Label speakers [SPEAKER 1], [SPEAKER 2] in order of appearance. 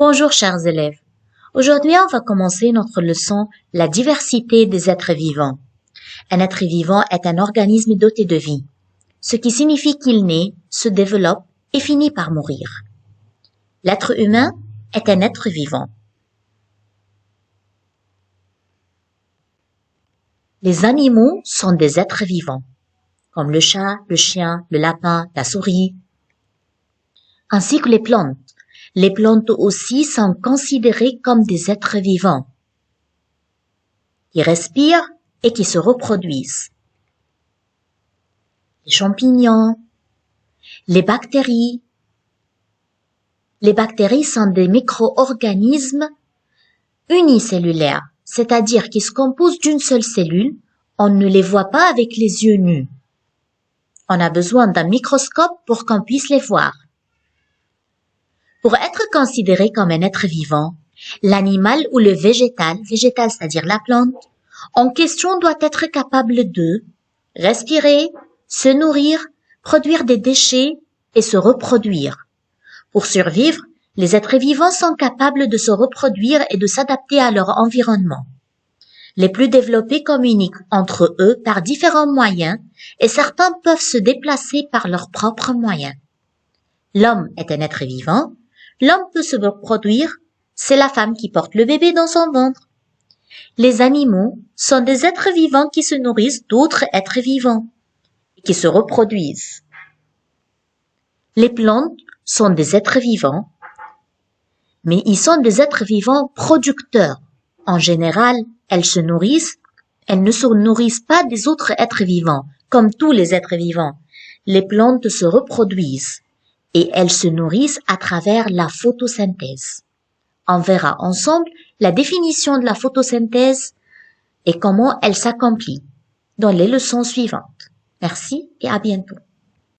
[SPEAKER 1] Bonjour chers élèves. Aujourd'hui, on va commencer notre leçon La diversité des êtres vivants. Un être vivant est un organisme doté de vie, ce qui signifie qu'il naît, se développe et finit par mourir. L'être humain est un être vivant. Les animaux sont des êtres vivants, comme le chat, le chien, le lapin, la souris, ainsi que les plantes. Les plantes aussi sont considérées comme des êtres vivants, qui respirent et qui se reproduisent. Les champignons, les bactéries. Les bactéries sont des micro-organismes unicellulaires, c'est-à-dire qui se composent d'une seule cellule. On ne les voit pas avec les yeux nus. On a besoin d'un microscope pour qu'on puisse les voir. Pour être considéré comme un être vivant, l'animal ou le végétal c'est-à-dire la plante, en question doit être capable de respirer, se nourrir, produire des déchets et se reproduire. Pour survivre, les êtres vivants sont capables de se reproduire et de s'adapter à leur environnement. Les plus développés communiquent entre eux par différents moyens et certains peuvent se déplacer par leurs propres moyens. L'homme est un être vivant. L'homme peut se reproduire, c'est la femme qui porte le bébé dans son ventre. Les animaux sont des êtres vivants qui se nourrissent d'autres êtres vivants et qui se reproduisent. Les plantes sont des êtres vivants, mais ils sont des êtres vivants producteurs. En général, elles ne se nourrissent pas des autres êtres vivants, comme tous les êtres vivants. Les plantes se reproduisent et elles se nourrissent à travers la photosynthèse. On verra ensemble la définition de la photosynthèse et comment elle s'accomplit dans les leçons suivantes. Merci et à bientôt.